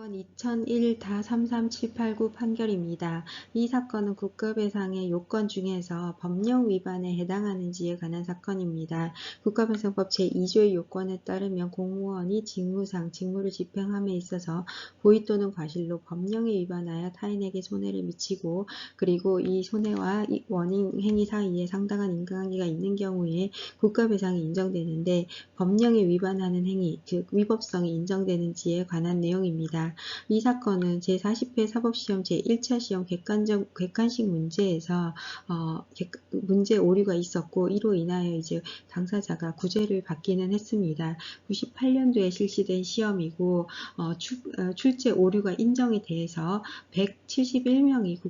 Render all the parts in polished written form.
사건 2001-33789 판결입니다. 이 사건은 국가배상의 요건 중에서 법령 위반에 해당하는지에 관한 사건입니다. 국가배상법 제2조의 요건에 따르면 공무원이 직무상 직무를 집행함에 있어서 고의 또는 과실로 법령에 위반하여 타인에게 손해를 미치고 그리고 이 손해와 이 원인 행위 사이에 상당한 인과관계가 있는 경우에 국가배상이 인정되는데 법령에 위반하는 행위, 즉 위법성이 인정되는지에 관한 내용입니다. 이 사건은 제40회 사법시험 제1차 시험 객관식 문제에서 문제 오류가 있었고 이로 인하여 이제 당사자가 구제를 받기는 했습니다. 98년도에 실시된 시험이고 출제 오류가 인정이 돼서 171명이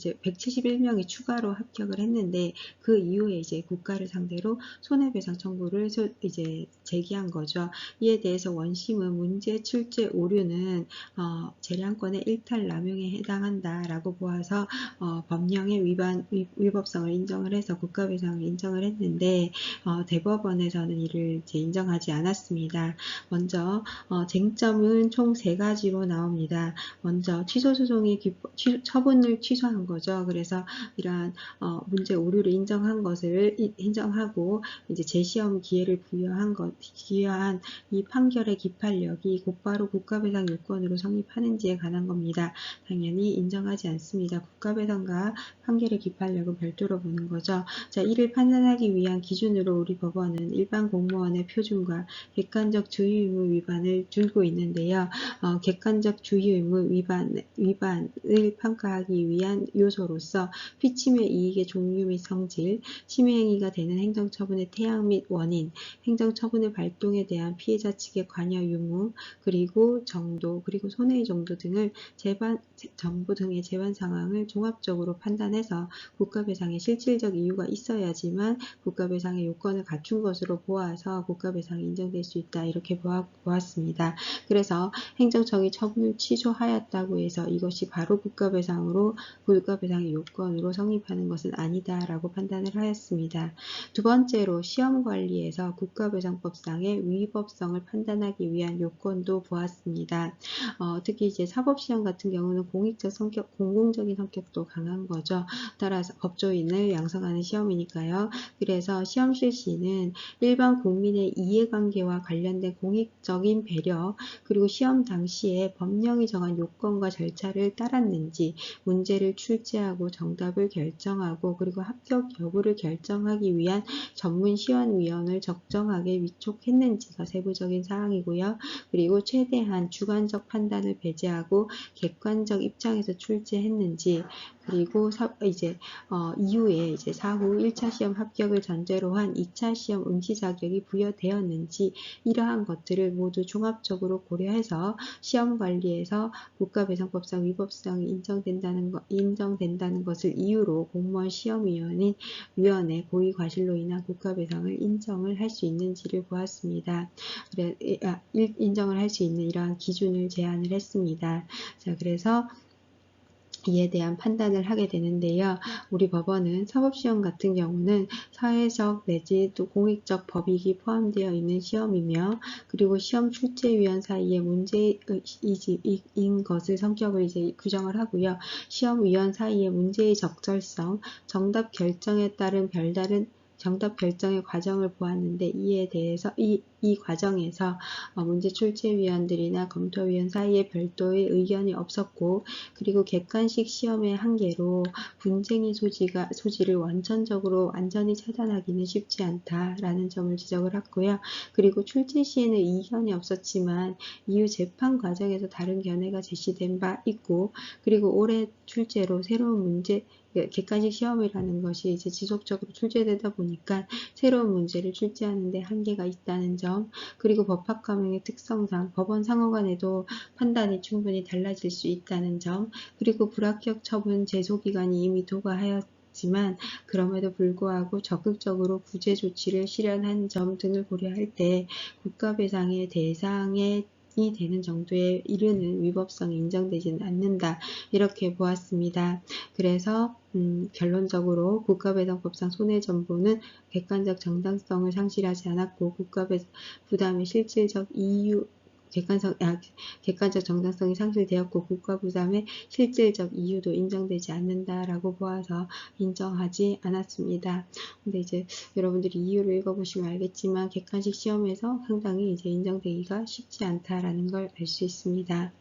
171명이 추가로 합격을 했는데 그 이후에 이제 국가를 상대로 손해배상 청구를 이제 제기한 거죠. 이에 대해서 원심은 문제 출제 오류는 재량권의 일탈 남용에 해당한다라고 보아서 법령의 위법성을 인정을 해서 국가배상을 인정을 했는데 대법원에서는 이를 이제 인정하지 않았습니다. 먼저 쟁점은 총 3가지로 나옵니다. 먼저 취소소송이 처분을 취소한 거죠. 그래서 이러한 문제 오류를 인정하고 이제 재시험 기회를 부여한 이 판결의 기판력이 곧바로 국가배상 요건으로 성립하는지에 관한 겁니다. 당연히 인정하지 않습니다. 국가배상과 판결의 기판력은 별도로 보는 거죠. 자, 이를 판단하기 위한 기준으로 우리 법원은 일반 공무원의 표준과 객관적 주의 의무 위반을 두고 있는데요. 객관적 주의 의무 위반을 평가하기 위한 요소로서 피침해 이익의 종류 및 성질, 침해행위가 되는 행정처분의 태양 및 원인, 행정처분의 발동에 대한 피해자 측의 관여 유무, 그리고 정도, 그리고 손해의 정도 등을 정보 등의 재반 상황을 종합적으로 판단해서 국가배상에 실질적 이유가 있어야지만 국가배상의 요건을 갖춘 것으로 보아서 국가배상이 인정될 수 있다. 이렇게 보았습니다. 그래서 행정청이 처분을 취소하였다고 해서 이것이 바로 국가배상의 요건으로 성립하는 것은 아니다라고 판단을 하였습니다. 두 번째로 시험관리에서 국가배상법상의 위법성을 판단하기 위한 요건도 보았습니다. 특히 이제 사법시험 같은 경우는 공공적인 성격도 강한 거죠. 따라서 법조인을 양성하는 시험이니까요. 그래서 시험 실시는 일반 국민의 이해관계와 관련된 공익적인 배려, 그리고 시험 당시에 법령이 정한 요건과 절차를 따랐는지, 문제를 출제하고 정답을 결정하고 그리고 합격 여부를 결정하기 위한 전문시험위원을 적정하게 위촉했는지가 세부적인 사항이고요. 그리고 최대한 주관적 판단을 배제하고 객관적 입장에서 출제했는지, 그리고 이후에 이제 사후 1차 시험 합격을 전제로 한 2차 시험 응시 자격이 부여되었는지 이러한 것들을 모두 종합적으로 고려해서 시험 관리에서 국가배상법상 위법성이 인정된다는 것을 이유로 공무원 시험위원회 고의 과실로 인한 국가배상을 인정을 할 수 있는지를 보았습니다. 인정을 할 수 있는 이러한 기준을 제안을 했습니다. 자, 그래서 이에 대한 판단을 하게 되는데요. 우리 법원은 사법시험 같은 경우는 사회적 내지 또 공익적 법익이 포함되어 있는 시험이며, 그리고 시험 출제위원 사이에 문제인 것을 성격을 이제 규정을 하고요. 시험위원 사이에 문제의 적절성, 정답 결정에 따른 별다른 정답 결정의 과정을 보았는데 이에 대해서 이 과정에서 문제 출제위원들이나 검토위원 사이에 별도의 의견이 없었고, 그리고 객관식 시험의 한계로 분쟁의 소지를 완전히 차단하기는 쉽지 않다라는 점을 지적을 했고요. 그리고 출제 시에는 이견이 없었지만 이후 재판 과정에서 다른 견해가 제시된 바 있고, 그리고 올해 출제로 새로운 문제 객관식 시험이라는 것이 이제 지속적으로 출제되다 보니까 새로운 문제를 출제하는 데 한계가 있다는 점, 그리고 법학과목의 특성상 법원 상호간에도 판단이 충분히 달라질 수 있다는 점, 그리고 불합격 처분 제소기간이 이미 도과하였지만 그럼에도 불구하고 적극적으로 구제 조치를 실현한 점 등을 고려할 때 국가배상의 대상에 되는 정도에 이르는 위법성이 인정되지는 않는다. 이렇게 보았습니다. 그래서 결론적으로 국가배상법상 손해전보는 객관적 정당성을 상실하지 않았고 국가배상 부담의 실질적 이유 객관적 정당성이 상실되었고 국가부담의 실질적 이유도 인정되지 않는다라고 보아서 인정하지 않았습니다. 근데 이제 여러분들이 이유를 읽어보시면 알겠지만 객관식 시험에서 상당히 이제 인정되기가 쉽지 않다라는 걸 알 수 있습니다.